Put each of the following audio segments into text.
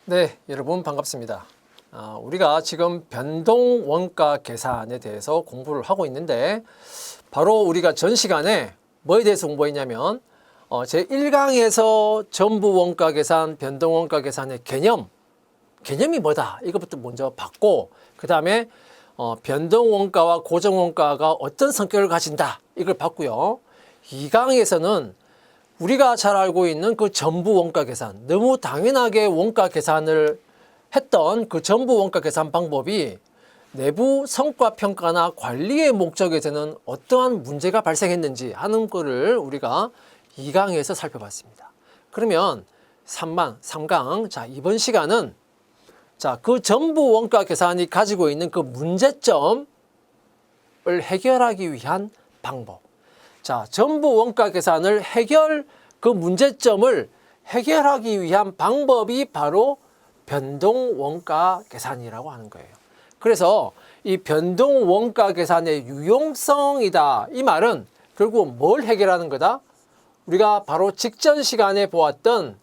네, 여러분 반갑습니다. 우리가 지금 변동 원가 계산에 대해서 공부를 하고 있는데 바로 우리가 전 시간에 뭐에 대해서 공부했냐면 제1강에서 전부 원가 계산, 변동 원가 계산의 개념이 뭐다 이것부터 먼저 봤고 그 다음에 변동 원가와 고정 원가가 어떤 성격을 가진다 이걸 봤고요. 2강에서는 우리가 잘 알고 있는 그 전부 원가 계산, 너무 당연하게 원가 계산을 했던 그 전부 원가 계산 방법이 내부 성과 평가나 관리의 목적에서는 어떠한 문제가 발생했는지 하는 거를 우리가 2강에서 살펴봤습니다. 그러면 3강, 자, 이번 시간은 그 전부 원가 계산이 가지고 있는 그 문제점을 해결하기 위한 방법. 자, 전부 원가 계산을 그 문제점을 해결하기 위한 방법이 바로 변동 원가 계산이라고 하는 거예요. 그래서 이 변동 원가 계산의 유용성이다. 이 말은 결국 뭘 해결하는 거다? 우리가 바로 직전 시간에 보았던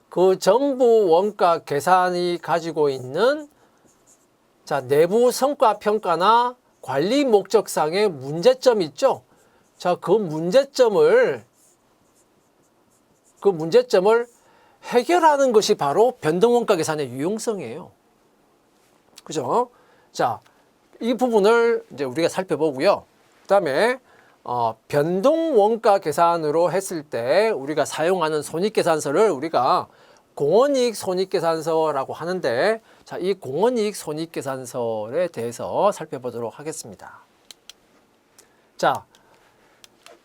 그 전부 원가 계산이 가지고 있는 내부 성과 평가나 관리 목적상의 문제점이 있죠. 자, 그 문제점을 해결하는 것이 바로 변동원가 계산의 유용성이에요. 그죠? 자, 이 부분을 이제 우리가 살펴보고요. 그 다음에, 변동원가 계산으로 했을 때 우리가 사용하는 손익계산서를 우리가 공원이익 손익계산서라고 하는데, 자, 이 공원이익 손익계산서에 대해서 살펴보도록 하겠습니다. 자,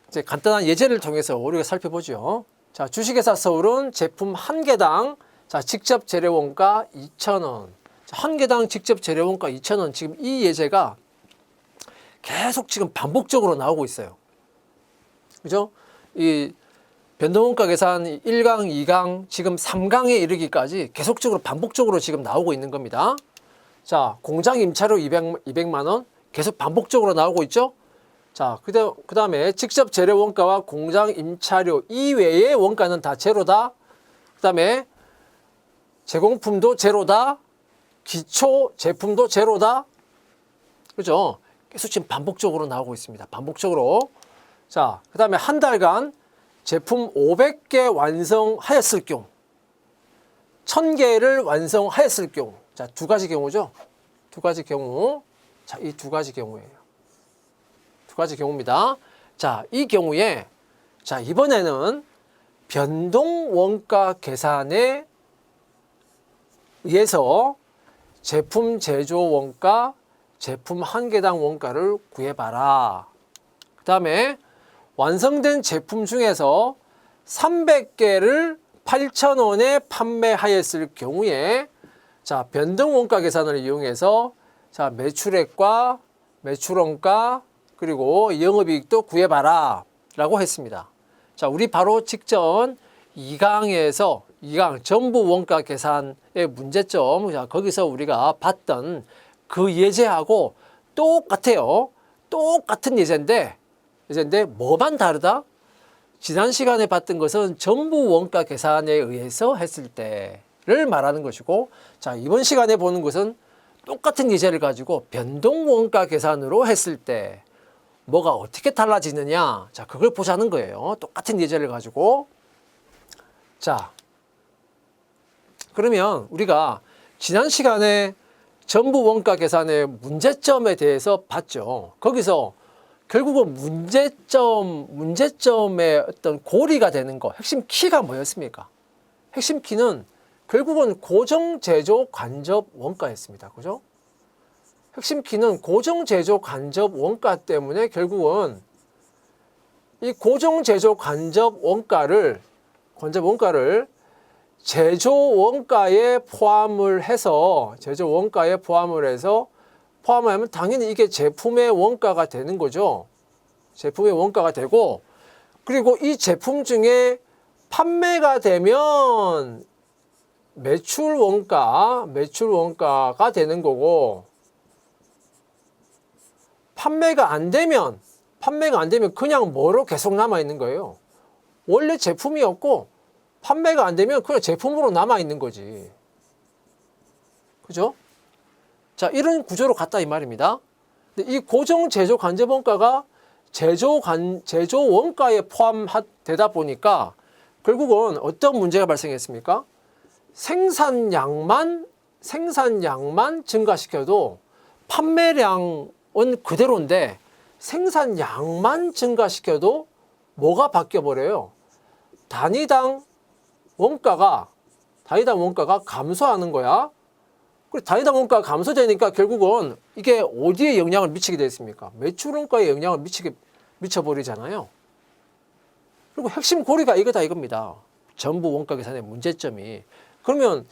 이제 간단한 예제를 통해서 우리가 살펴보죠. 자, 주식회사 서울은 제품 한 개당 직접 재료원가 2,000원. 한 개당 직접 재료원가 2,000원. 지금 이 예제가 계속 지금 반복적으로 나오고 있어요. 그죠? 이 변동원가 계산 1강, 2강, 지금 3강에 이르기까지 계속적으로 반복적으로 지금 나오고 있는 겁니다. 자, 공장 임차료 200만 원 계속 반복적으로 나오고 있죠? 자, 그 다음에 직접 재료 원가와 공장 임차료 이외의 원가는 다 제로다. 그 다음에 제공품도 제로다. 기초 제품도 제로다. 그죠? 계속 지금 반복적으로 나오고 있습니다. 반복적으로. 자, 그 다음에 한 달간 제품 500개 완성하였을 경우, 1000개를 완성하였을 경우. 자, 두 가지 경우죠. 두 가지 경우. 자, 이 두 가지 경우예요. 두 가지 경우입니다. 자, 이 경우에 이번에는 변동 원가 계산에 의해서 제품 제조 원가, 제품 한 개당 원가를 구해봐라. 그 다음에 완성된 제품 중에서 300개를 8,000원에 판매하였을 경우에 변동 원가 계산을 이용해서 매출액과 매출원가 그리고 영업이익도 구해봐라 라고 했습니다. 자, 우리 바로 직전 2강 전부 원가 계산의 문제점, 거기서 우리가 봤던 그 예제하고 똑같아요. 똑같은 예제인데 뭐만 다르다? 지난 시간에 봤던 것은 전부 원가 계산에 의해서 했을 때를 말하는 것이고, 자, 이번 시간에 보는 것은 똑같은 예제를 가지고 변동 원가 계산으로 했을 때 뭐가 어떻게 달라지느냐, 자, 그걸 보자는 거예요. 똑같은 예제를 가지고. 자, 그러면 우리가 지난 시간에 전부 원가 계산의 문제점에 대해서 봤죠. 거기서 결국은 문제점의 어떤 고리가 되는 거, 핵심 키가 뭐였습니까? 핵심 키는 결국은 고정 제조 간접 원가였습니다. 그죠? 핵심 키는 고정 제조 간접 원가 때문에 결국은 이 고정 제조 간접 원가를 제조 원가에 포함을 해서 포함하면 당연히 이게 제품의 원가가 되는 거죠. 제품의 원가가 되고, 그리고 이 제품 중에 판매가 되면 매출 원가가 되는 거고, 판매가 안 되면 그냥 뭐로 계속 남아 있는 거예요. 원래 제품이었고 판매가 안 되면 그냥 제품으로 남아 있는 거지. 그죠? 자, 이런 구조로 갔다 이 말입니다. 근데 이 고정 제조 관제 원가가 제조 원가에 포함되다 보니까 결국은 어떤 문제가 발생했습니까? 생산량만 증가시켜도 판매량은 그대로인데 생산량만 증가시켜도 뭐가 바뀌어 버려요? 단위당 원가가 감소하는 거야. 그리고 단위당 원가가 감소되니까 결국은 이게 어디에 영향을 미치게 되겠습니까? 매출 원가에 영향을 미쳐버리잖아요. 그리고 핵심 고리가 이거다 이겁니다. 전부 원가 계산의 문제점이. 그러면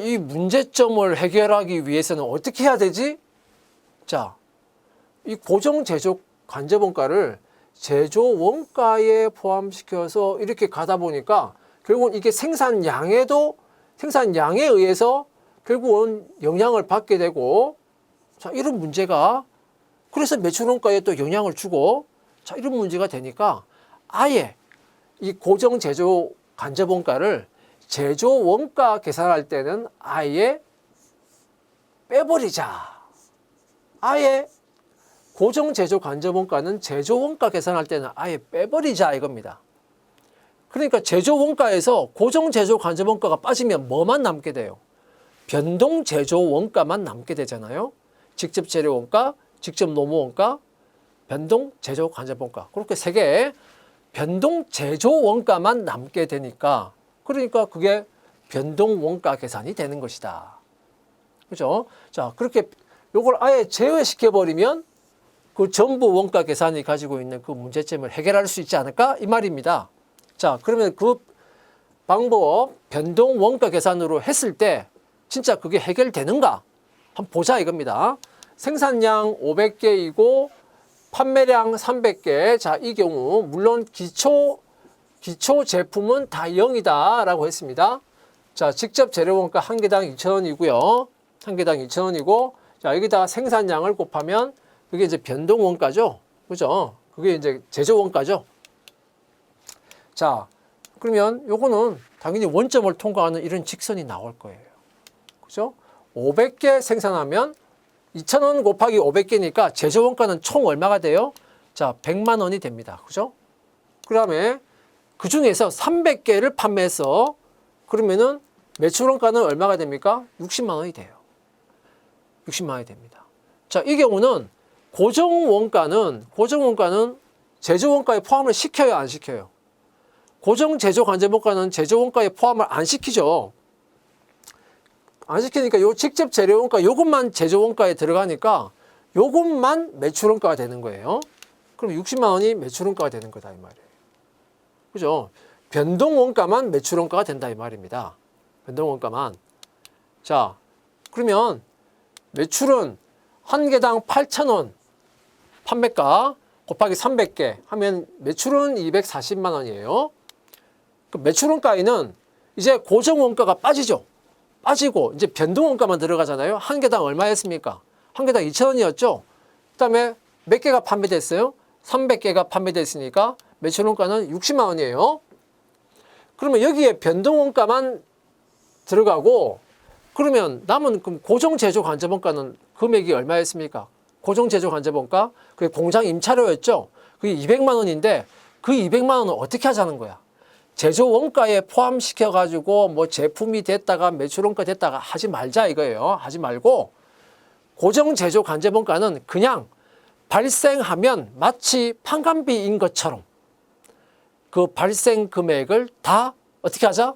이 문제점을 해결하기 위해서는 어떻게 해야 되지? 자, 이 고정 제조 관제 원가를 제조 원가에 포함시켜서 이렇게 가다 보니까 결국은 이게 생산량에 의해서 결국은 영향을 받게 되고, 자, 이런 문제가, 그래서 매출 원가에 또 영향을 주고, 자, 이런 문제가 되니까 아예 이 고정 제조 관제 원가를 제조 원가 계산할 때는 아예 빼버리자. 아예 고정 제조 관제 원가는 제조 원가 계산할 때는 아예 빼버리자 이겁니다. 그러니까 제조 원가에서 고정 제조 관제 원가가 빠지면 뭐만 남게 돼요? 변동 제조 원가만 남게 되잖아요. 직접 재료 원가, 직접 노무 원가, 변동 제조 관제 원가. 그렇게 세 개 변동 제조 원가만 남게 되니까, 그러니까 그게 변동 원가 계산이 되는 것이다. 그죠? 자, 그렇게 요걸 아예 제외시켜 버리면 그 전부 원가 계산이 가지고 있는 그 문제점을 해결할 수 있지 않을까? 이 말입니다. 자, 그러면 그 방법 변동 원가 계산으로 했을 때 진짜 그게 해결되는가? 한번 보자 이겁니다. 생산량 500개이고 판매량 300개. 자, 이 경우 물론 기초 제품은 다 0이다 라고 했습니다. 자, 직접 재료 원가 한 개당 2,000원이고요. 한 개당 2,000원이고, 자, 여기다 생산량을 곱하면 그게 이제 변동 원가죠. 그죠? 그게 이제 제조 원가죠. 자, 그러면 요거는 당연히 원점을 통과하는 이런 직선이 나올 거예요. 그죠? 500개 생산하면 2,000원 곱하기 500개니까 제조 원가는 총 얼마가 돼요? 자, 100만 원이 됩니다. 그죠? 그 다음에 그 중에서 300개를 판매해서 그러면은 매출 원가는 얼마가 됩니까? 60만 원이 돼요. 60만 원이 됩니다. 자, 이 경우는 고정 원가는 제조 원가에 포함을 시켜요, 안 시켜요? 고정 제조 관제 원가는 제조 원가에 포함을 안 시키죠. 안 시키니까 요 직접 재료 원가 요것만 제조 원가에 들어가니까 요것만 매출 원가가 되는 거예요. 그럼 60만 원이 매출 원가가 되는 거다 이 말이에요. 그죠? 변동 원가만 매출 원가가 된다 이 말입니다. 변동 원가만. 자, 그러면 매출은 한 개당 8,000원 판매가 곱하기 300개 하면 매출은 240만 원이에요. 그 매출 원가에는 이제 고정 원가가 빠지죠. 빠지고 이제 변동 원가만 들어가잖아요. 한 개당 얼마였습니까? 한 개당 2,000원이었죠. 그다음에 몇 개가 판매됐어요? 300개가 판매됐으니까 매출 원가는 60만 원이에요. 그러면 여기에 변동 원가만 들어가고, 그러면 남은 고정 제조 관제 원가는 금액이 얼마였습니까? 고정 제조 관제 원가 그게 공장 임차료였죠. 그게 200만 원인데 그 200만 원은 어떻게 하자는 거야? 제조 원가에 포함시켜 가지고 뭐 제품이 됐다가 매출 원가 됐다가 하지 말자 이거예요. 하지 말고 고정 제조 관제 원가는 그냥 발생하면 마치 판관비인 것처럼 그 발생 금액을 다 어떻게 하자?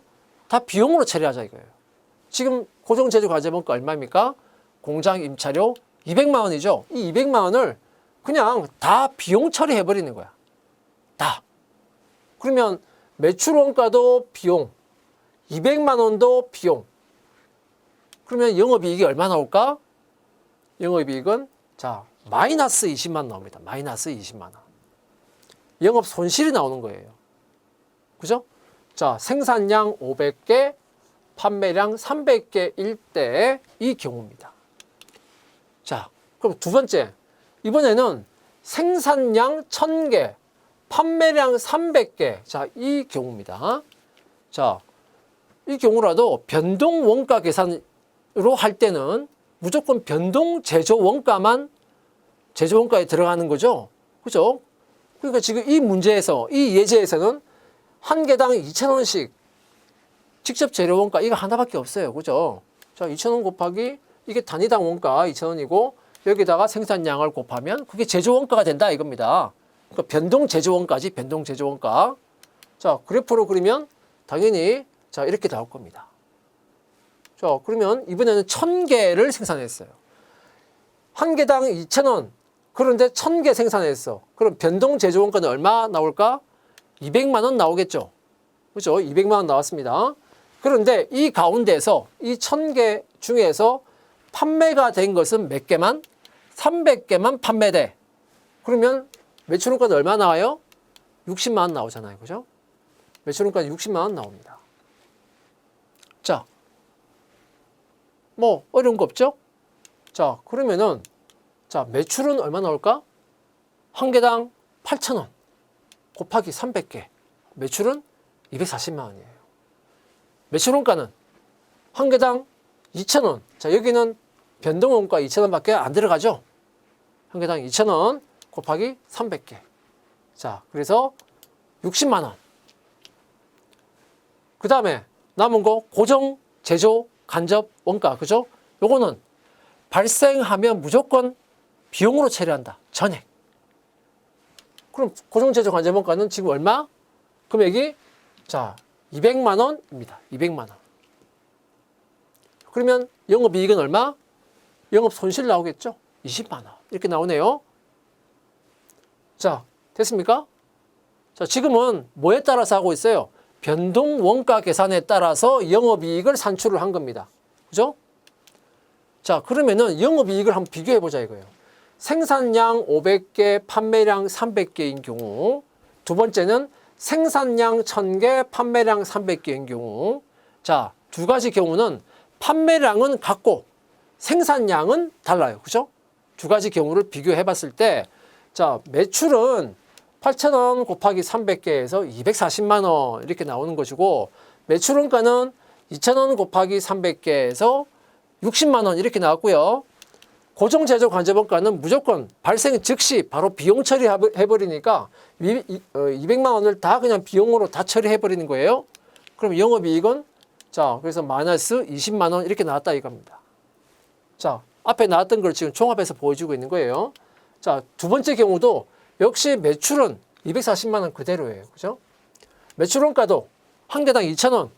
다 비용으로 처리하자 이거예요. 지금 고정 제조 관제 원가 얼마입니까? 공장 임차료 200만 원이죠. 이 200만 원을 그냥 다 비용 처리해 버리는 거야. 다. 그러면 매출 원가도 비용, 200만 원도 비용. 그러면 영업이익이 얼마 나올까? 영업이익은 자 마이너스 20만 원 나옵니다. 마이너스 20만 원. 영업 손실이 나오는 거예요. 그죠? 자, 생산량 500개, 판매량 300개일 때 이 경우입니다. 자, 그럼 두 번째. 이번에는 생산량 1,000개, 판매량 300개. 자, 이 경우입니다. 자, 이 경우라도 변동 원가 계산으로 할 때는 무조건 변동 제조 원가만 제조 원가에 들어가는 거죠. 그죠? 그러니까 지금 이 문제에서, 이 예제에서는 한 개당 2,000원씩 직접 재료 원가 이거 하나밖에 없어요. 그죠? 자, 2,000원 곱하기 이게 단위당 원가 2,000원이고 여기다가 생산량을 곱하면 그게 제조 원가가 된다 이겁니다. 그러니까 변동 제조 원가지, 변동 제조 원가. 자, 그래프로 그리면 당연히 자, 이렇게 나올 겁니다. 자, 그러면 이번에는 1,000개를 생산했어요. 한 개당 2,000원. 그런데 1,000개 생산했어. 그럼 변동 제조 원가는 얼마 나올까? 200만 원 나오겠죠. 그죠? 200만 원 나왔습니다. 그런데 이 가운데서 이 1,000개 중에서 판매가 된 것은 몇 개만? 300개만 판매돼. 그러면 매출원가는 얼마 나와요? 60만 원 나오잖아요. 그죠? 매출원가는 60만 원 나옵니다. 자, 뭐 어려운 거 없죠? 자, 그러면은 자, 매출은 얼마 나올까? 한 개당 8,000원 곱하기 300개. 매출은 240만 원이에요. 매출원가는 한 개당 2,000원. 자, 여기는 변동원가 2,000원밖에 안 들어가죠? 한 개당 2,000원 곱하기 300개. 자, 그래서 60만 원. 그 다음에 남은 거 고정, 제조, 간접, 원가. 그죠? 요거는 발생하면 무조건 비용으로 처리한다. 전액. 그럼 고정, 제조, 간접, 원가는 지금 얼마? 금액이 자 200만 원입니다. 200만 원. 그러면 영업이익은 얼마? 영업 손실 나오겠죠? 20만 원. 이렇게 나오네요. 자, 됐습니까? 자, 지금은 뭐에 따라서 하고 있어요? 변동 원가 계산에 따라서 영업이익을 산출을 한 겁니다. 그죠? 자, 그러면은 영업이익을 한번 비교해 보자 이거예요. 생산량 500개, 판매량 300개인 경우, 두 번째는 생산량 1000개, 판매량 300개인 경우. 자, 두 가지 경우는 판매량은 같고 생산량은 달라요. 그죠? 두 가지 경우를 비교해 봤을 때, 자, 매출은 8,000원 곱하기 300개에서 240만 원 이렇게 나오는 것이고, 매출원가는 2,000원 곱하기 300개에서 60만 원 이렇게 나왔고요. 고정 제조 간접원가는 무조건 발생 즉시 바로 비용 처리해버리니까 200만 원을 다 그냥 비용으로 다 처리해버리는 거예요. 그럼 영업이익은 자, 그래서 마이너스 20만 원 이렇게 나왔다 이겁니다. 자, 앞에 나왔던 걸 지금 종합해서 보여주고 있는 거예요. 자, 두 번째 경우도 역시 매출은 240만 원 그대로예요. 그죠? 매출원가도 한 개당 2,000원.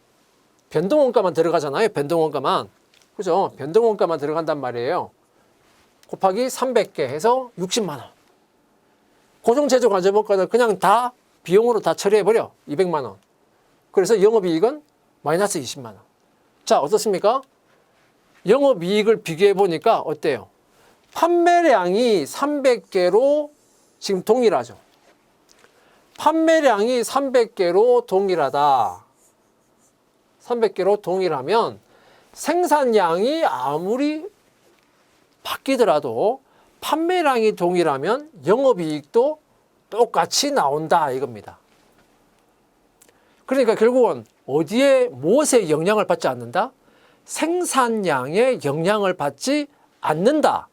변동원가만 들어가잖아요. 변동원가만. 그죠? 변동원가만 들어간단 말이에요. 곱하기 300개 해서 60만 원. 고정제조 간접원가는 그냥 다 비용으로 다 처리해버려. 200만 원. 그래서 영업이익은 마이너스 20만 원. 자, 어떻습니까? 영업이익을 비교해보니까 어때요? 판매량이 300개로 지금 동일하죠. 판매량이 300개로 동일하다. 300개로 동일하면 생산량이 아무리 바뀌더라도 판매량이 동일하면 영업이익도 똑같이 나온다 이겁니다. 그러니까 결국은 어디에 무엇에 영향을 받지 않는다? 생산량에 영향을 받지 않는다.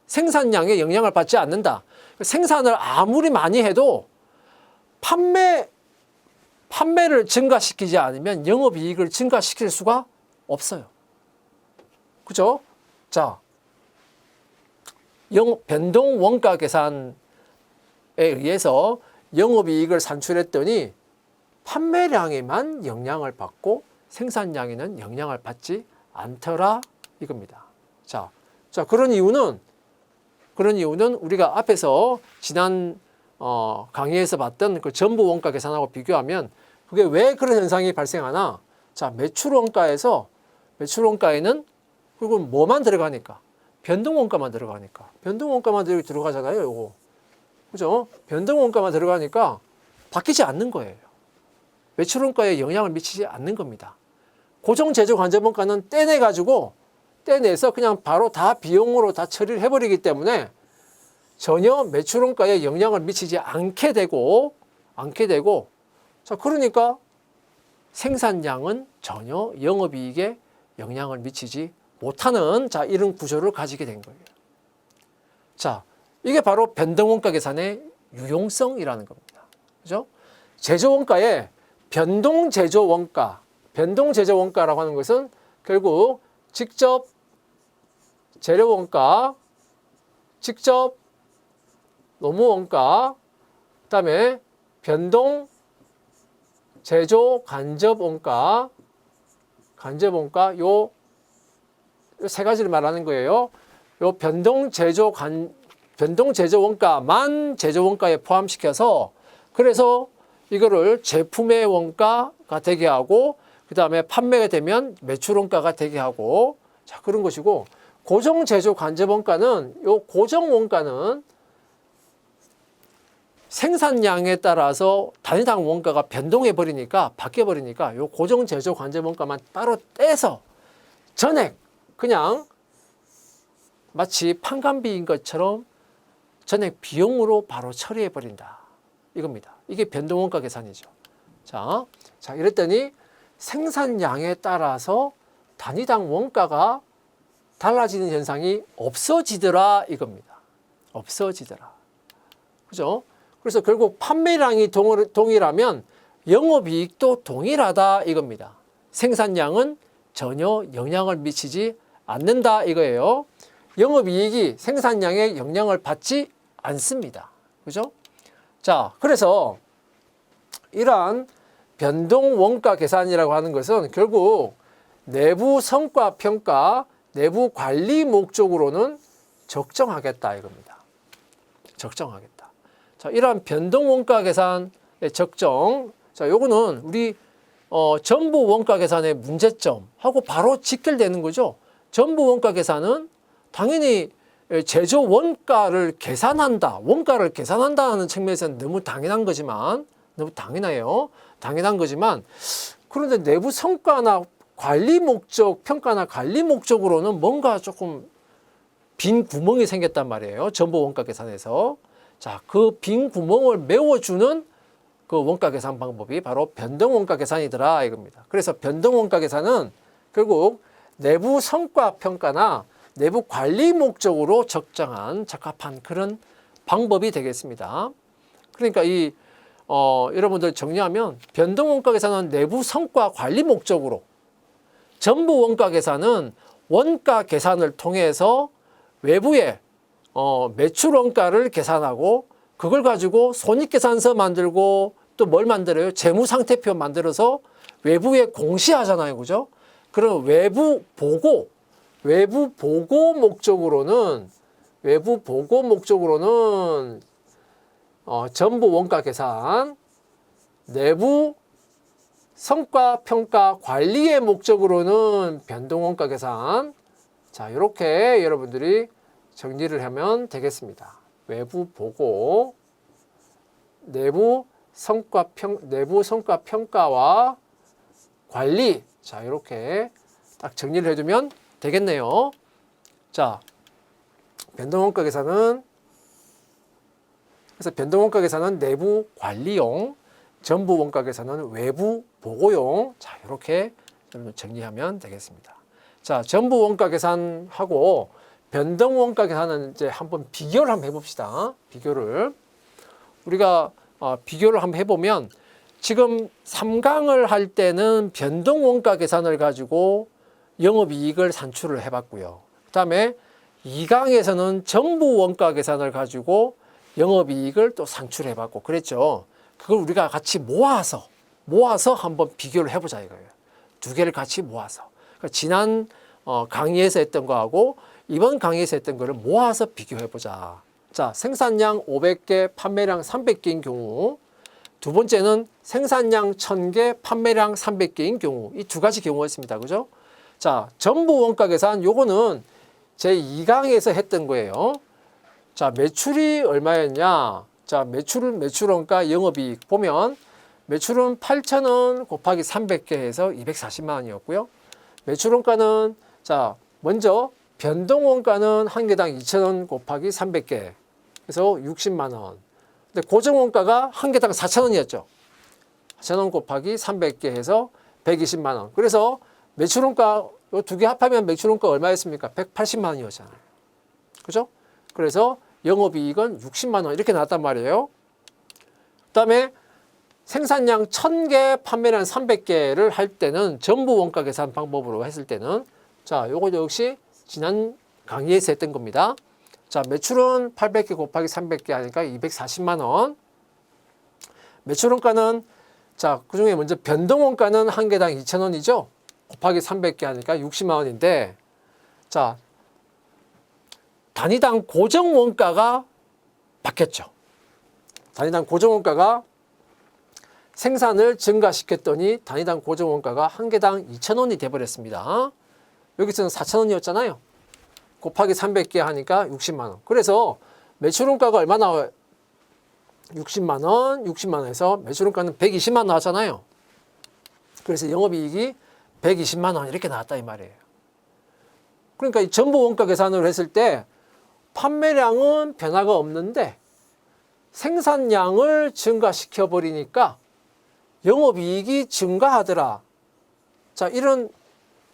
생산량에 영향을 받지 않는다. 생산을 아무리 많이 해도 판매를 증가시키지 않으면 영업이익을 증가시킬 수가 없어요. 그죠? 자, 변동 원가 계산에 의해서 영업이익을 산출했더니 판매량에만 영향을 받고 생산량에는 영향을 받지 않더라 이겁니다. 자, 그런 이유는 우리가 앞에서 지난 강의에서 봤던 그 전부 원가 계산하고 비교하면 그게 왜 그런 현상이 발생하나? 자, 매출 원가에는 그리고 뭐만 들어가니까? 변동 원가만 들어가니까. 변동 원가만 들어가잖아요, 요거. 그죠? 변동 원가만 들어가니까 바뀌지 않는 거예요. 매출 원가에 영향을 미치지 않는 겁니다. 고정 제조 간접 원가는 떼내서 그냥 바로 다 비용으로 다 처리를 해버리기 때문에 전혀 매출 원가에 영향을 미치지 않게 되고, 자, 그러니까 생산량은 전혀 영업이익에 영향을 미치지 못하는 자, 이런 구조를 가지게 된 거예요. 자, 이게 바로 변동원가 계산의 유용성이라는 겁니다. 그죠? 제조원가에 변동제조원가, 변동제조원가라고 하는 것은 결국 직접 재료원가, 직접 노무원가, 그다음에 변동 제조 간접원가, 간접원가 요 세 가지를 말하는 거예요. 요 변동 제조 원가만 제조 원가에 포함시켜서 그래서 이거를 제품의 원가가 되게 하고 그다음에 판매가 되면 매출 원가가 되게 하고 자, 그런 것이고 고정 제조 간접 원가는 요 고정 원가는 생산량에 따라서 단위당 원가가 변동해 버리니까 바뀌어 버리니까 요 고정 제조 간접 원가만 따로 떼서 전액 그냥 마치 판관비인 것처럼 전액 비용으로 바로 처리해 버린다. 이겁니다. 이게 변동원가 계산이죠. 자, 이랬더니 생산량에 따라서 단위당 원가가 달라지는 현상이 없어지더라 이겁니다. 없어지더라. 그죠? 그래서 결국 판매량이 동일하면 영업이익도 동일하다 이겁니다. 생산량은 전혀 영향을 미치지 않는다 이거예요. 영업이익이 생산량에 영향을 받지 않습니다. 그죠? 자, 그래서 이러한 변동원가 계산이라고 하는 것은 결국 내부 성과 평가, 내부 관리 목적으로는 적정하겠다 이겁니다. 적정하겠다. 자, 이러한 변동원가 계산의 적정. 자, 요거는 우리 전부 원가 계산의 문제점하고 바로 직결되는 거죠. 전부 원가 계산은 당연히 제조 원가를 계산한다. 원가를 계산한다는 측면에서는 너무 당연한 거지만, 너무 당연해요. 당연한 거지만, 그런데 내부 성과나 관리 목적, 평가나 관리 목적으로는 뭔가 조금 빈 구멍이 생겼단 말이에요. 전부 원가 계산에서. 자, 그 빈 구멍을 메워주는 그 원가 계산 방법이 바로 변동 원가 계산이더라 이겁니다. 그래서 변동 원가 계산은 결국 내부 성과 평가나 내부 관리 목적으로 적합한 그런 방법이 되겠습니다. 그러니까 여러분들 정리하면 변동 원가 계산은 내부 성과 관리 목적으로, 전부 원가 계산은 원가 계산을 통해서 외부에 매출 원가를 계산하고 그걸 가지고 손익계산서 만들고 또 뭘 만들어요? 재무상태표 만들어서 외부에 공시하잖아요. 그죠? 그럼 외부 보고 목적으로는 전부 원가 계산, 내부 성과 평가 관리의 목적으로는 변동 원가 계산. 자, 이렇게 여러분들이 정리를 하면 되겠습니다. 외부 보고, 내부 성과 평가와 관리. 자, 이렇게 딱 정리를 해두면 되겠네요. 자, 변동원가 계산은, 그래서 변동원가 계산은 내부 관리용, 전부 원가 계산은 외부 보고용. 자, 이렇게 정리하면 되겠습니다. 자, 전부 원가 계산하고 변동 원가 계산은 이제 한번 비교를 한번 해봅시다. 우리가 비교를 한번 해보면 지금 3강을 할 때는 변동 원가 계산을 가지고 영업이익을 산출을 해봤고요. 그 다음에 2강에서는 전부 원가 계산을 가지고 영업이익을 또 산출해봤고 그랬죠. 그걸 우리가 같이 모아서 한번 비교를 해보자 이거예요. 두 개를 같이 모아서. 그러니까 지난 강의에서 했던 거하고 이번 강의에서 했던 거를 모아서 비교해보자. 자, 생산량 500개, 판매량 300개인 경우, 두 번째는 생산량 1000개, 판매량 300개인 경우, 이 두 가지 경우였습니다. 그죠? 자, 전부 원가 계산, 요거는 제 2강에서 했던 거예요. 자, 매출이 얼마였냐? 자, 매출 원가 영업이익 보면 매출은 8,000원 곱하기 300개 해서 240만 원이었고요. 매출 원가는 자, 먼저 변동 원가는 한 개당 2,000원 곱하기 300개 그래서 60만 원. 근데 고정 원가가 한 개당 4,000원이었죠. 4,000원 곱하기 300개 해서 120만 원. 그래서 매출원가 이 두 개 합하면 매출원가 얼마였습니까? 180만 원이었잖아요. 그죠? 그래서 영업이익은 60만 원 이렇게 나왔단 말이에요. 그다음에 생산량 1000개, 판매량 300개를 할 때는 전부 원가 계산 방법으로 했을 때는 자, 요거 역시 지난 강의에서 했던 겁니다. 자, 매출은 800개 곱하기 300개 하니까 240만 원. 매출원가는 자, 그중에 먼저 변동원가는 한 개당 2,000원이죠. 곱하기 300개 하니까 60만 원인데 자, 단위당 고정원가가 바뀌었죠. 단위당 고정원가가 생산을 증가시켰더니 단위당 고정원가가 한 개당 2,000원이 돼버렸습니다. 여기서는 4,000원이었잖아요. 곱하기 300개 하니까 60만 원. 그래서 매출원가가 얼마 나와요? 60만 원, 60만 원에서 매출원가는 120만 원 나왔잖아요. 그래서 영업이익이 120만 원 이렇게 나왔다 이 말이에요. 그러니까 이 전부 원가 계산을 했을 때 판매량은 변화가 없는데 생산량을 증가시켜 버리니까 영업이익이 증가하더라. 자,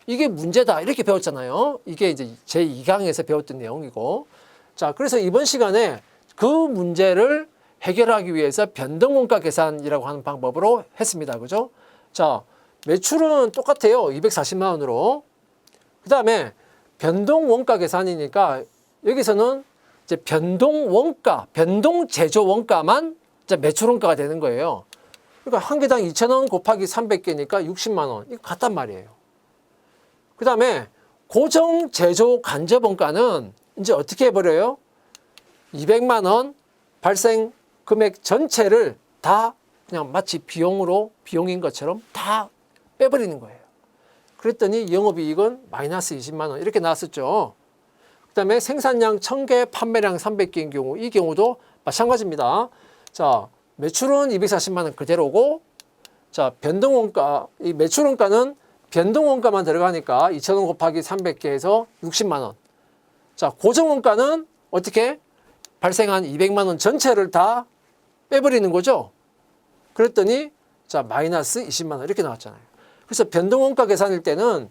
이게 문제다 이렇게 배웠잖아요. 이게 이제 제2강에서 배웠던 내용이고, 자, 그래서 이번 시간에 그 문제를 해결하기 위해서 변동원가 계산이라고 하는 방법으로 했습니다. 그죠? 자, 매출은 똑같아요. 240만 원으로. 그 다음에 변동원가 계산이니까 여기서는 이제 변동원가, 변동제조원가만 이제 매출원가가 되는 거예요. 그러니까 한 개당 2,000원 곱하기 300개니까 60만 원. 이거 같단 말이에요. 그 다음에 고정제조간접원가는 이제 어떻게 해버려요? 200만 원 발생 금액 전체를 다 그냥 마치 비용인 것처럼 다 빼버리는 거예요. 그랬더니 영업이익은 마이너스 20만 원 이렇게 나왔었죠. 그 다음에 생산량 1000개, 판매량 300개인 경우, 이 경우도 마찬가지입니다. 자, 매출은 240만 원 그대로고, 자, 변동원가, 이 매출원가는 변동원가만 들어가니까 2,000원 곱하기 300개에서 60만 원. 자, 고정원가는 어떻게? 발생한 200만 원 전체를 다 빼버리는 거죠. 그랬더니 자, 마이너스 20만 원 이렇게 나왔잖아요. 그래서 변동원가 계산일 때는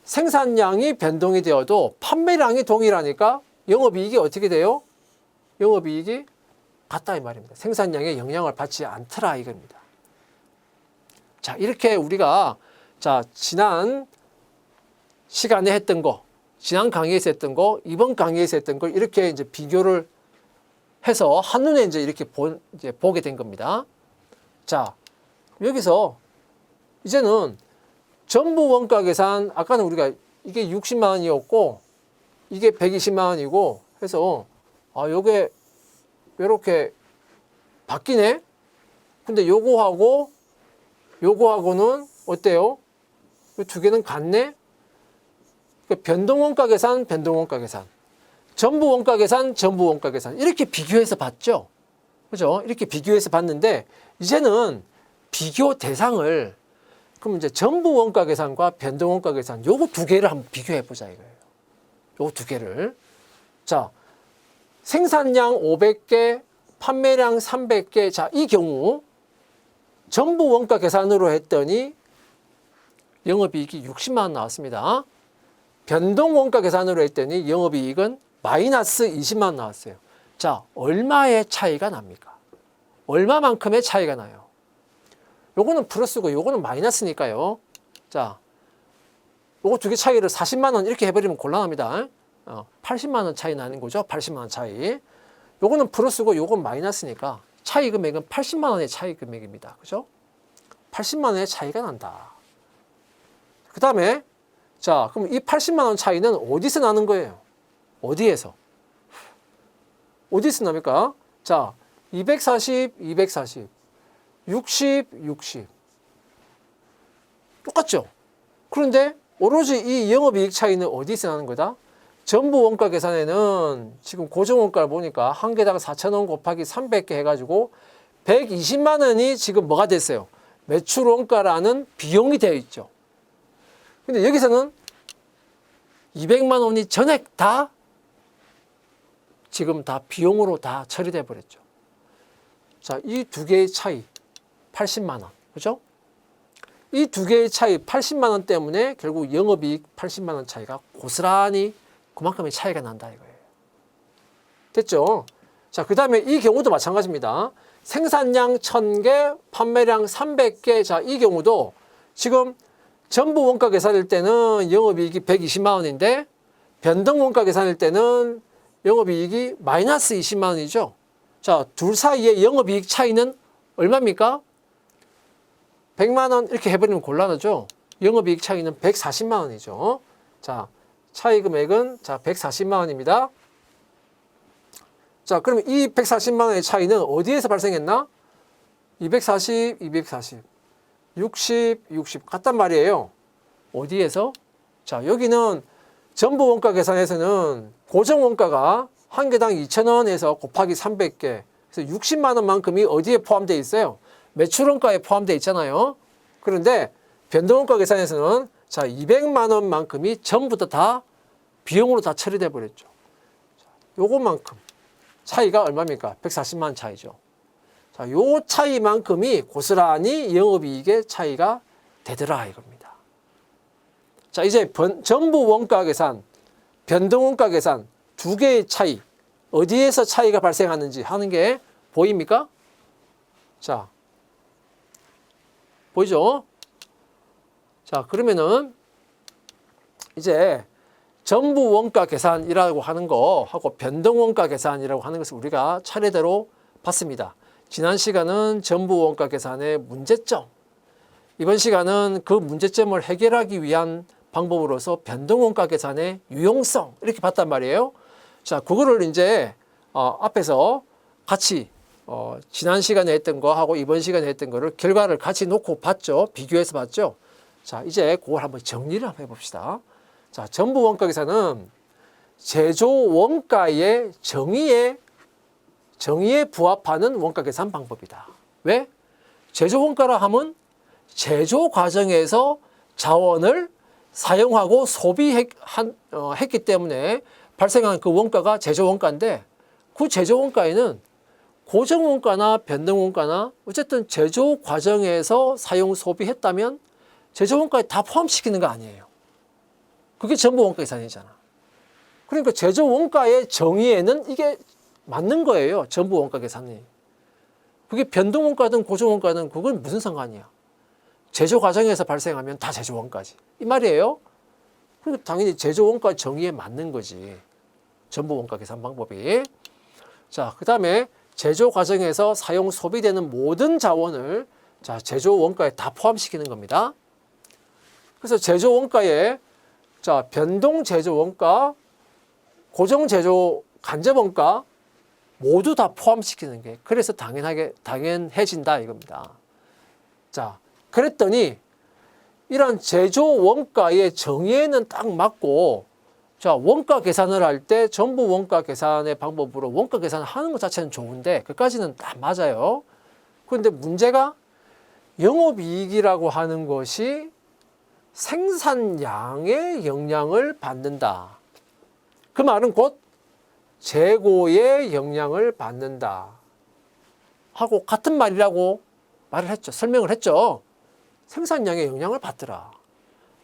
생산량이 변동이 되어도 판매량이 동일하니까 영업이익이 어떻게 돼요? 영업이익이 같다 이 말입니다. 생산량에 영향을 받지 않더라 이겁니다. 자, 이렇게 우리가 자, 지난 시간에 했던 거, 지난 강의에서 했던 거, 이번 강의에서 했던 걸 이렇게 이제 비교를 해서 한눈에 이제 이렇게 보게 된 겁니다. 자, 여기서 이제는 전부 원가 계산, 아까는 우리가 이게 60만 원이었고, 이게 120만 원이고 해서, 아, 요게 이렇게 바뀌네? 근데 요거하고는 어때요? 이 두 개는 같네? 그러니까 변동원가 계산, 변동원가 계산. 전부 원가 계산, 전부 원가 계산. 이렇게 비교해서 봤죠? 그죠? 이렇게 비교해서 봤는데, 이제는 비교 대상을, 그럼 이제 전부 원가 계산과 변동 원가 계산, 요거 두 개를 한번 비교해 보자 이거예요. 요거 두 개를. 자, 생산량 500개, 판매량 300개. 자, 이 경우, 전부 원가 계산으로 했더니, 영업이익이 60만 원 나왔습니다. 변동 원가 계산으로 했더니 영업이익은 마이너스 20만 원 나왔어요. 자, 얼마의 차이가 납니까? 얼마만큼의 차이가 나요? 요거는 플러스고 요거는 마이너스니까요. 자, 요거 두 개 차이를 40만 원 이렇게 해버리면 곤란합니다. 80만 원 차이 나는 거죠. 80만 원 차이. 요거는 플러스고 요건 마이너스니까 차이 금액은 80만 원의 차이 금액입니다. 그죠? 80만 원의 차이가 난다. 그 다음에 자, 그럼 이 80만 원 차이는 어디서 나는 거예요? 어디에서 납니까? 자, 240, 240, 60, 60. 똑같죠? 그런데 오로지 이 영업이익 차이는 어디서 나는 거다? 전부 원가 계산에는 지금 고정원가를 보니까 한 개당 4,000원 곱하기 300개 해가지고 120만 원이 지금 뭐가 됐어요? 매출원가라는 비용이 되어 있죠. 근데 여기서는 200만 원이 전액 다 지금 다 비용으로 다 처리돼 버렸죠. 자, 이 두 개의 차이 80만 원. 그죠? 이 두 개의 차이 80만 원 때문에 결국 영업이익 80만 원 차이가 고스란히 그만큼의 차이가 난다 이거예요. 됐죠? 자, 그 다음에 이 경우도 마찬가지입니다. 생산량 1000개, 판매량 300개. 자, 이 경우도 지금 전부 원가 계산일 때는 영업이익이 120만 원인데 변동 원가 계산일 때는 영업이익이 마이너스 20만 원이죠. 자, 둘 사이의 영업이익 차이는 얼마입니까? 100만 원 이렇게 해버리면 곤란하죠. 영업이익 차이는 140만 원이죠. 자, 차이 금액은 자 140만 원입니다. 자, 그러면 이 140만 원의 차이는 어디에서 발생했나? 240, 240, 60, 60 같단 말이에요. 어디에서? 자, 여기는 전부 원가 계산에서는 고정 원가가 한 개당 2,000원에서 곱하기 300개. 그래서 60만 원만큼이 어디에 포함되어 있어요? 매출 원가에 포함되어 있잖아요. 그런데 변동 원가 계산에서는 자, 200만 원만큼이 전부 다 비용으로 다 처리돼 버렸죠. 요것만큼 차이가 얼마입니까? 140만 원 차이죠. 자, 요 차이만큼이 고스란히 영업이익의 차이가 되더라 이겁니다. 자, 이제 전부 원가 계산, 변동 원가 계산 두 개의 차이 어디에서 차이가 발생하는지 하는 게 보입니까? 자, 보이죠? 자, 그러면은 이제 전부 원가 계산이라고 하는 거 하고 변동 원가 계산이라고 하는 것을 우리가 차례대로 봤습니다. 지난 시간은 전부 원가 계산의 문제점, 이번 시간은 그 문제점을 해결하기 위한 방법으로서 변동 원가 계산의 유용성 이렇게 봤단 말이에요. 자, 그거를 이제 앞에서 같이 지난 시간에 했던 거 하고 이번 시간에 했던 거를 결과를 같이 놓고 봤죠. 비교해서 봤죠. 자, 이제 그걸 한번 정리를 한번 해봅시다. 자, 전부 원가 계산은 제조 원가의 정의에 부합하는 원가 계산 방법이다. 왜? 제조 원가라 하면 제조 과정에서 자원을 사용하고 소비했기 때문에 발생한 그 원가가 제조 원가인데 그 제조 원가에는 고정 원가나 변동 원가나 어쨌든 제조 과정에서 사용 소비했다면 제조 원가에 다 포함시키는 거 아니에요. 그게 전부 원가 계산이잖아. 그러니까 제조 원가의 정의에는 이게 맞는 거예요. 전부 원가 계산이. 그게 변동 원가든 고정 원가든 그건 무슨 상관이야. 제조 과정에서 발생하면 다 제조 원가지. 이 말이에요. 그러니까 당연히 제조 원가 정의에 맞는 거지. 전부 원가 계산 방법이. 자, 그 다음에 제조 과정에서 사용 소비되는 모든 자원을 자, 제조 원가에 다 포함시키는 겁니다. 그래서 제조 원가에 자, 변동 제조 원가, 고정 제조 간접 원가 모두 다 포함시키는 게 그래서 당연해진다 이겁니다. 자, 그랬더니 이런 제조 원가의 정의에는 딱 맞고 자, 원가 계산을 할 때 전부 원가 계산의 방법으로 원가 계산을 하는 것 자체는 좋은데 그까지는 딱 맞아요. 그런데 문제가 영업이익이라고 하는 것이 생산량의 영향을 받는다. 그 말은 곧 재고의 영향을 받는다. 하고 같은 말이라고 말을 했죠. 설명을 했죠. 생산량의 영향을 받더라.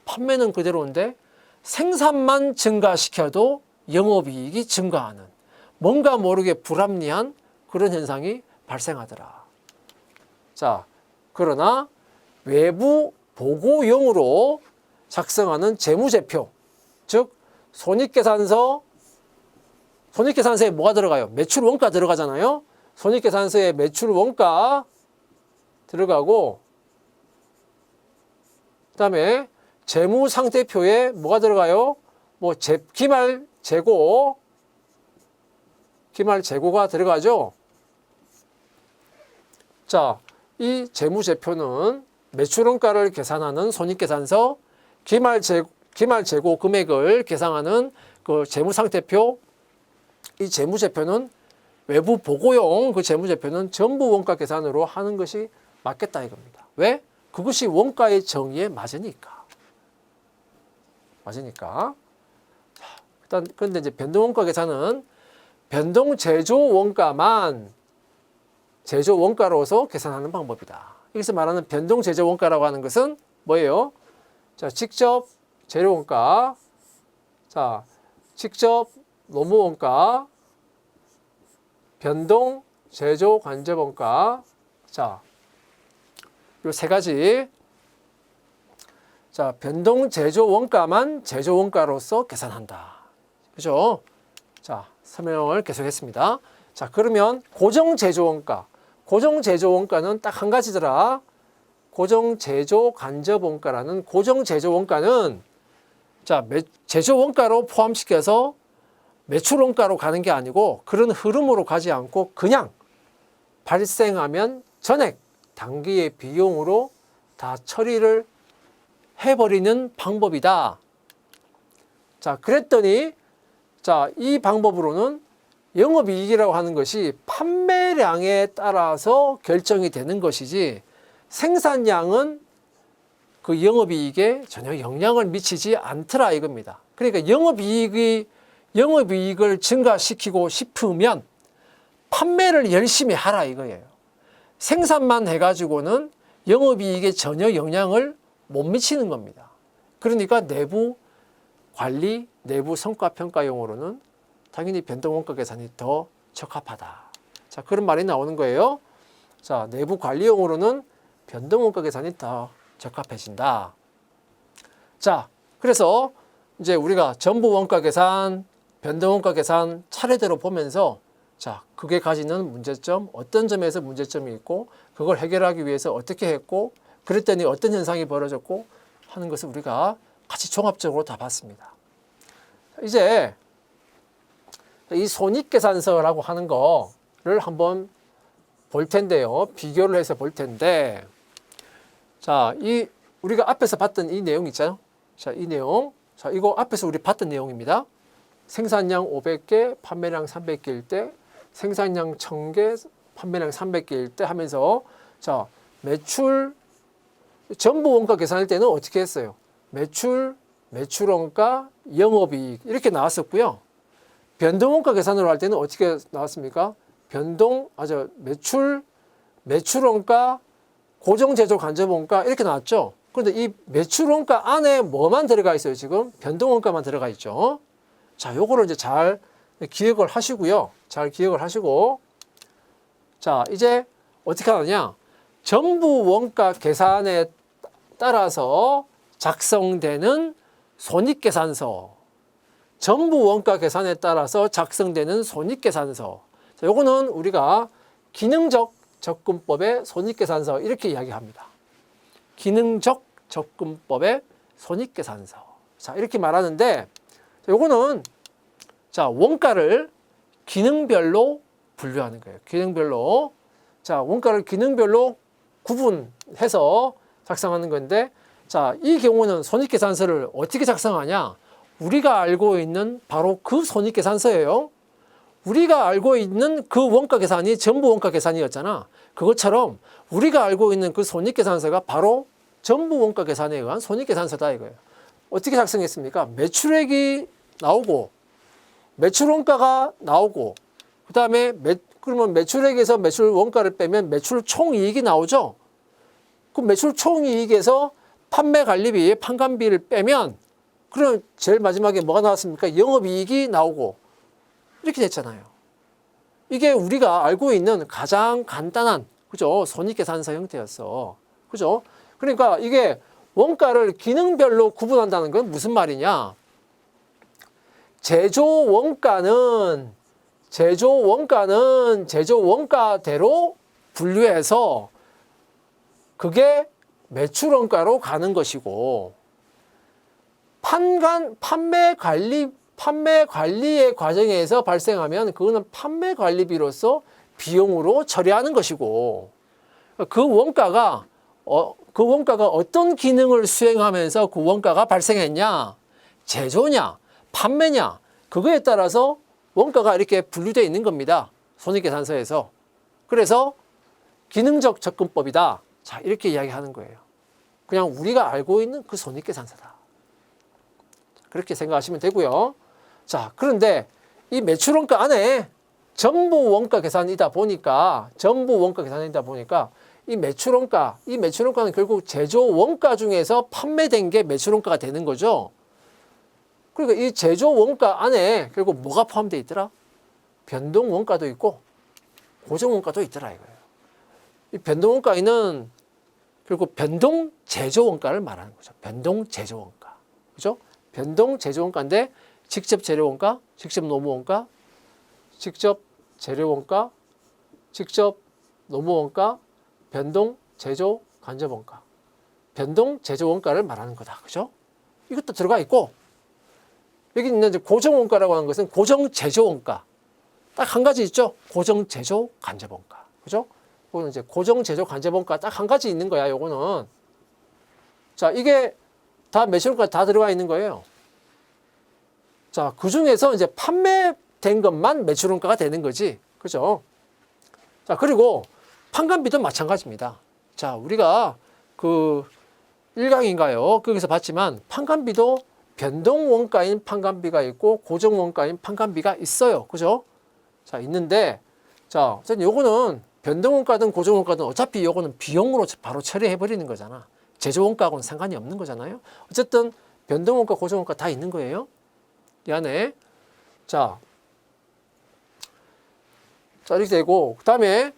판매는 그대로인데 생산만 증가시켜도 영업이익이 증가하는 뭔가 모르게 불합리한 그런 현상이 발생하더라. 자, 그러나 외부 보고용으로 작성하는 재무제표, 즉 손익계산서에 뭐가 들어가요? 매출 원가 들어가잖아요. 손익계산서에 매출 원가 들어가고 그다음에 재무상태표에 뭐가 들어가요? 뭐 기말 재고가 들어가죠. 자, 이 재무제표는 매출원가를 계산하는 손익계산서, 기말 재고 금액을 계산하는 그 재무상태표, 이 재무제표는 외부 보고용 그 재무제표는 전부 원가 계산으로 하는 것이 맞겠다 이겁니다. 왜? 그것이 원가의 정의에 맞으니까. 일단 그런데 이제 변동원가 계산은 변동 제조 원가만 제조 원가로서 계산하는 방법이다. 여기서 말하는 변동 제조 원가라고 하는 것은 뭐예요? 자, 직접 재료원가, 자, 직접 노무원가, 변동 제조 간접원가. 자, 요 세 가지. 자, 변동 제조 원가만 제조 원가로서 계산한다. 그죠? 자, 설명을 계속했습니다. 자, 그러면 고정 제조 원가. 고정 제조 원가는 딱 한 가지더라. 고정 제조 간접 원가라는 고정 제조 원가는 자, 제조 원가로 포함시켜서 매출 원가로 가는 게 아니고 그런 흐름으로 가지 않고 그냥 발생하면 전액 당기의 비용으로 다 처리를 해버리는 방법이다. 자, 그랬더니 자, 이 방법으로는 영업이익이라고 하는 것이 판매량에 따라서 결정이 되는 것이지 생산량은 그 영업이익에 전혀 영향을 미치지 않더라 이겁니다. 그러니까 영업이익을 증가시키고 싶으면 판매를 열심히 하라 이거예요. 생산만 해가지고는 영업이익에 전혀 영향을 못 미치는 겁니다. 그러니까 내부 관리, 내부 성과평가용으로는 당연히 변동원가 계산이 더 적합하다. 자, 그런 말이 나오는 거예요. 자, 내부 관리용으로는 변동원가 계산이 더 적합해진다. 자, 그래서 이제 우리가 전부 원가 계산, 변동원가 계산 차례대로 보면서 자, 그게 가지는 문제점, 어떤 점에서 문제점이 있고 그걸 해결하기 위해서 어떻게 했고 그랬더니 어떤 현상이 벌어졌고 하는 것을 우리가 같이 종합적으로 다 봤습니다. 이제 이 손익계산서라고 하는 거를 한번 볼 텐데요. 비교를 해서 볼 텐데 자, 우리가 앞에서 봤던 이 내용 있잖아요. 자, 이 내용. 자, 이거 앞에서 우리 봤던 내용입니다. 생산량 500개, 판매량 300개일 때, 생산량 1000개, 판매량 300개일 때 하면서 자, 매출 전부 원가 계산할 때는 어떻게 했어요? 매출 원가, 영업이익 이렇게 나왔었고요. 변동 원가 계산으로 할 때는 어떻게 나왔습니까? 매출 원가, 고정 제조 간접 원가 이렇게 나왔죠. 그런데 이 매출 원가 안에 뭐만 들어가 있어요? 지금 변동 원가만 들어가 있죠. 자, 요거를 이제 잘 기억을 하시고요. 잘 기억을 하시고 자, 이제 어떻게 하느냐? 전부 원가 계산에 따라서 작성되는 손익계산서, 전부 원가 계산에 따라서 작성되는 손익계산서. 자, 요거는 우리가 기능적 접근법의 손익계산서 이렇게 이야기합니다. 기능적 접근법의 손익계산서. 자, 이렇게 말하는데 요거는 자, 원가를 기능별로 분류하는 거예요. 기능별로. 자, 원가를 기능별로 구분해서 작성하는 건데 자, 이 경우는 손익계산서를 어떻게 작성하냐? 우리가 알고 있는 바로 그 손익계산서예요. 우리가 알고 있는 그 원가 계산이 전부 원가 계산이었잖아. 그것처럼 우리가 알고 있는 그 손익계산서가 바로 전부 원가 계산에 의한 손익계산서다 이거예요. 어떻게 작성했습니까? 매출액이 나오고 매출 원가가 나오고 그 다음에 그러면 매출액에서 매출 원가를 빼면 매출 총이익이 나오죠. 그 매출 총이익에서 판매 관리비, 판관비를 빼면 그럼 제일 마지막에 뭐가 나왔습니까? 영업이익이 나오고 이렇게 됐잖아요. 이게 우리가 알고 있는 가장 간단한 그죠? 손익계산서 형태였어. 그죠? 그러니까 이게 원가를 기능별로 구분한다는 건 무슨 말이냐? 제조 원가는 제조 원가대로 분류해서 그게 매출 원가로 가는 것이고 판매 관리의 과정에서 발생하면 그거는 판매 관리비로서 비용으로 처리하는 것이고 그 원가가 어떤 기능을 수행하면서 그 원가가 발생했냐? 제조냐? 판매냐? 그거에 따라서 원가가 이렇게 분류되어 있는 겁니다. 손익계산서에서. 그래서 기능적 접근법이다. 자, 이렇게 이야기하는 거예요. 그냥 우리가 알고 있는 그 손익계산서다. 그렇게 생각하시면 되고요. 자, 그런데 이 매출원가 안에 전부 원가 계산이다 보니까 이 매출원가는 결국 제조 원가 중에서 판매된 게 매출원가가 되는 거죠. 그러니까 이 제조 원가 안에 결국 뭐가 포함되어 있더라? 변동 원가도 있고 고정 원가도 있더라 이거예요. 이 변동 원가에는 결국 변동 제조 원가를 말하는 거죠. 변동 제조 원가. 그죠? 변동 제조 원가인데 직접 재료 원가, 직접 노무 원가, 직접 재료 원가, 직접 노무 원가, 변동 제조 간접 원가. 변동 제조 원가를 말하는 거다. 그죠? 이것도 들어가 있고 여기 있는 이제 고정 원가라고 하는 것은 고정 제조 원가. 딱 한 가지 있죠? 고정 제조 간접 원가. 그죠? 이거는 이제 고정 제조 간접 원가 딱 한 가지 있는 거야, 요거는. 자, 이게 다 매출원가 다 들어가 있는 거예요. 자, 그 중에서 이제 판매된 것만 매출원가가 되는 거지. 그죠? 자, 그리고 판관비도 마찬가지입니다. 자, 우리가 그 1강인가요? 거기서 봤지만 판관비도 변동 원가인 판관비가 있고 고정 원가인 판관비가 있어요. 그죠? 자, 있는데 자, 요거는 변동 원가든 고정 원가든 어차피 요거는 비용으로 바로 처리해 버리는 거잖아. 제조 원가하고는 상관이 없는 거잖아요. 어쨌든 변동 원가, 고정 원가 다 있는 거예요. 이 안에. 자, 이렇게 되고 그다음에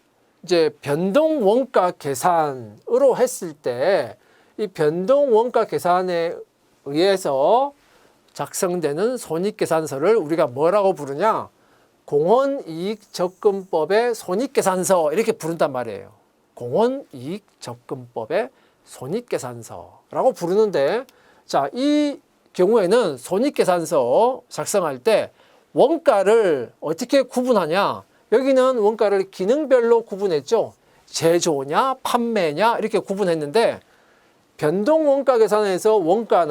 이제 변동 원가 계산으로 했을 때 이 변동 원가 계산에 의해서 작성되는 손익계산서를 우리가 뭐라고 부르냐? 공헌이익접근법의 손익계산서 이렇게 부른단 말이에요. 공헌이익접근법의 손익계산서라고 부르는데 자, 이 경우에는 손익계산서 작성할 때 원가를 어떻게 구분하냐? 여기는 원가를 기능별로 구분했죠. 제조냐, 판매냐 이렇게 구분했는데 변동 원가 계산에서 원가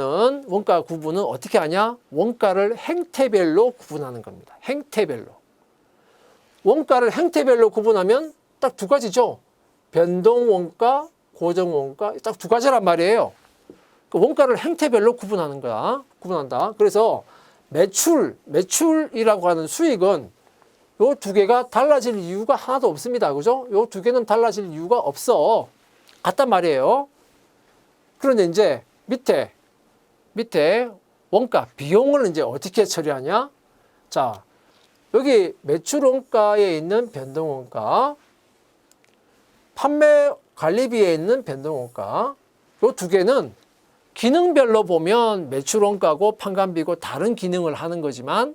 구분은 어떻게 하냐? 원가를 행태별로 구분하는 겁니다. 행태별로. 원가를 행태별로 구분하면 딱 두 가지죠. 변동 원가, 고정 원가 딱 두 가지란 말이에요. 그 원가를 행태별로 구분하는 거야. 구분한다. 그래서 매출이라고 하는 수익은 요 두 개가 달라질 이유가 하나도 없습니다. 그죠? 요 두 개는 달라질 이유가 없어. 같단 말이에요. 그런데 이제 밑에 원가, 비용을 이제 어떻게 처리하냐? 자, 여기 매출 원가에 있는 변동 원가, 판매 관리비에 있는 변동 원가, 요 두 개는 기능별로 보면 매출 원가고 판관비고 다른 기능을 하는 거지만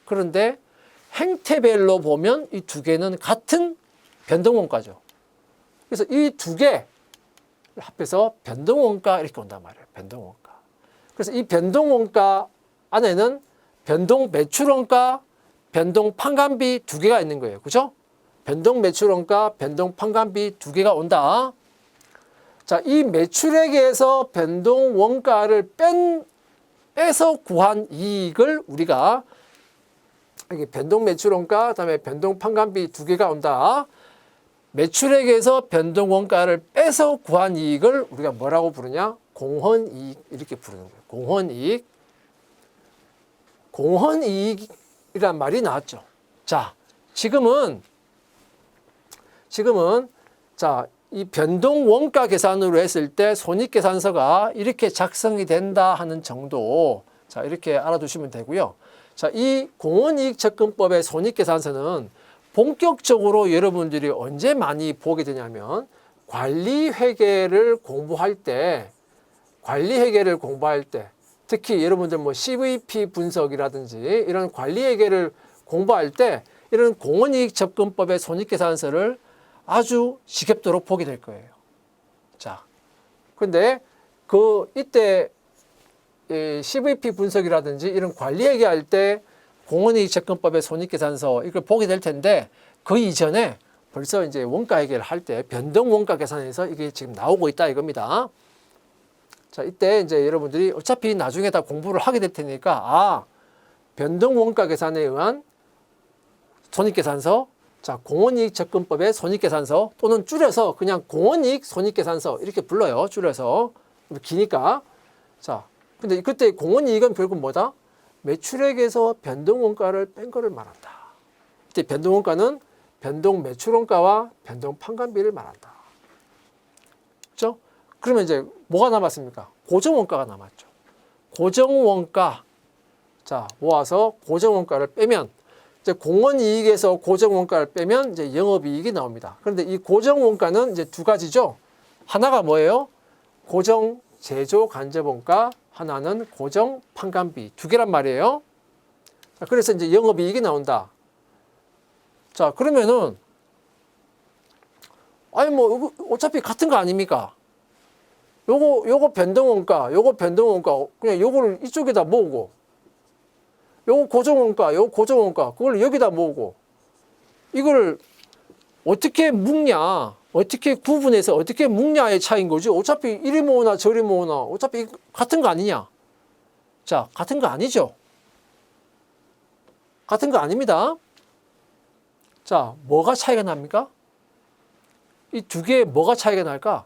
그런데 행태별로 보면 이 두 개는 같은 변동 원가죠. 그래서 이 두 개 합해서 변동 원가 이렇게 온단 말이에요. 변동 원가. 그래서 이 변동 원가 안에는 변동 매출 원가, 변동 판관비 두 개가 있는 거예요. 그죠? 변동 매출 원가, 변동 판관비 두 개가 온다. 자, 이 매출액에서 변동 원가를 빼서 구한 이익을 우리가 여기 변동 매출 원가, 그다음에 변동 판관비 두 개가 온다. 매출액에서 변동 원가를 빼서 구한 이익을 우리가 뭐라고 부르냐? 공헌이익 이렇게 부르는 거예요. 공헌이익. 공헌이익이란 말이 나왔죠. 자, 지금은 자, 이 변동 원가 계산으로 했을 때 손익계산서가 이렇게 작성이 된다 하는 정도. 자, 이렇게 알아두시면 되고요. 자, 이 공헌이익접근법의 손익계산서는 본격적으로 여러분들이 언제 많이 보게 되냐면 관리회계를 공부할 때 특히 여러분들 뭐 CVP 분석이라든지 이런 관리회계를 공부할 때 이런 공헌이익접근법의 손익계산서를 아주 지겹도록 보게 될 거예요. 자, 근데 이때 CVP 분석이라든지 이런 관리회계 할 때 공헌이익접근법의 손익계산서 이걸 보게 될 텐데 그 이전에 벌써 이제 원가회계를 할 때 변동 원가 계산에서 이게 지금 나오고 있다 이겁니다. 자, 이때 이제 여러분들이 어차피 나중에 다 공부를 하게 될 테니까 변동 원가 계산에 의한 손익계산서, 자, 공헌이익접근법의 손익계산서 또는 줄여서 그냥 공헌이익 손익계산서 이렇게 불러요. 줄여서 기니까. 자, 근데 그때 공헌이익은 결국 뭐다? 매출액에서 변동 원가를 뺀 거를 말한다. 이때 변동 원가는 변동 매출 원가와 변동 판관비를 말한다. 그러면 이제 뭐가 남았습니까? 고정원가가 남았죠. 고정원가. 자, 모아서 고정원가를 빼면 이제 공원이익에서 고정원가를 빼면 이제 영업이익이 나옵니다. 그런데 이 고정원가는 이제 두 가지죠. 하나가 뭐예요? 고정 제조 간접원가, 하나는 고정 판관비. 두 개란 말이에요. 자, 그래서 이제 영업이익이 나온다. 자, 그러면은 아니 뭐 어차피 같은 거 아닙니까? 요거 변동원가, 요거 변동원가, 그냥 요거를 이쪽에다 모으고, 요거 고정원가, 요거 고정원가, 그걸 여기다 모으고, 이걸 어떻게 묶냐, 어떻게 구분해서 어떻게 묶냐의 차이인 거지. 어차피 이리 모으나 저리 모으나 어차피 같은 거 아니냐. 자, 같은 거 아니죠. 같은 거 아닙니다. 자, 뭐가 차이가 납니까? 이 두 개에 뭐가 차이가 날까?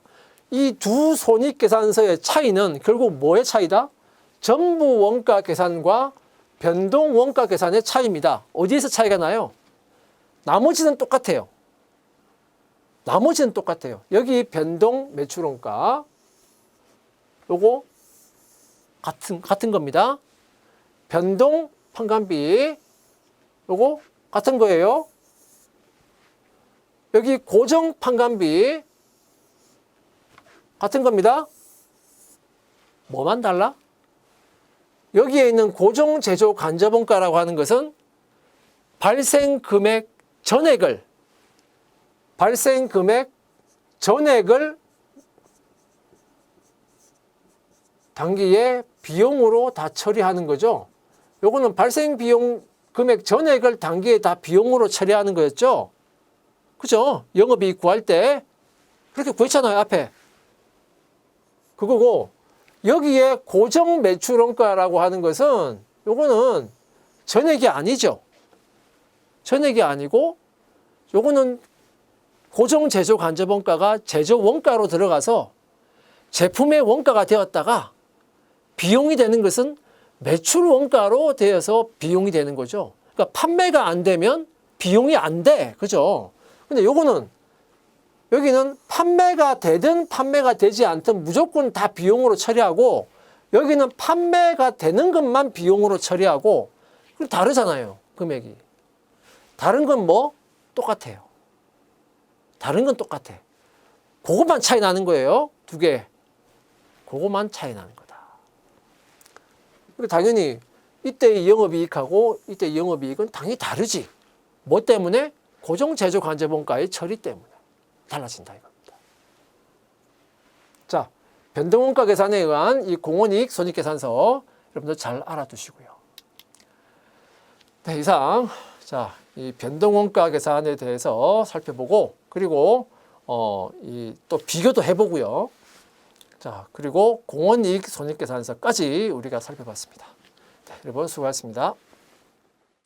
이 두 손익계산서의 차이는 결국 뭐의 차이다? 전부 원가 계산과 변동 원가 계산의 차이입니다. 어디에서 차이가 나요? 나머지는 똑같아요. 나머지는 똑같아요. 여기 변동 매출원가 요거 같은 겁니다. 변동 판관비 요거 같은 거예요. 여기 고정 판관비 같은 겁니다. 뭐만 달라? 여기에 있는 고정 제조 간접원가라고 하는 것은 발생 금액 전액을 당기의 비용으로 다 처리하는 거죠. 요거는 발생 비용 금액 전액을 당기에 다 비용으로 처리하는 거였죠. 그죠? 영업이익 구할 때 그렇게 구했잖아요, 앞에. 그거고, 여기에 고정 매출원가라고 하는 것은 요거는 전액이 아니죠. 전액이 아니고 요거는 고정 제조 간접원가가 제조 원가로 들어가서 제품의 원가가 되었다가 비용이 되는 것은 매출 원가로 되어서 비용이 되는 거죠. 그러니까 판매가 안 되면 비용이 안 돼. 그죠? 근데 요거는 여기는 판매가 되든 판매가 되지 않든 무조건 다 비용으로 처리하고 여기는 판매가 되는 것만 비용으로 처리하고 그럼 다르잖아요. 금액이. 다른 건 뭐? 똑같아요. 다른 건 똑같아. 그것만 차이 나는 거예요. 두 개. 그것만 차이 나는 거다. 당연히 이때의 영업이익하고 이때의 영업이익은 당연히 다르지. 뭐 때문에? 고정 제조 간접원가의 처리 때문에 달라진다 이겁니다. 자, 변동원가 계산에 의한 이 공원이익 손익계산서 여러분들 잘 알아두시고요. 네, 이상 자, 이 변동원가 계산에 대해서 살펴보고 그리고 또 비교도 해보고요. 자, 그리고 공원이익 손익계산서까지 우리가 살펴봤습니다. 네, 여러분 수고하셨습니다.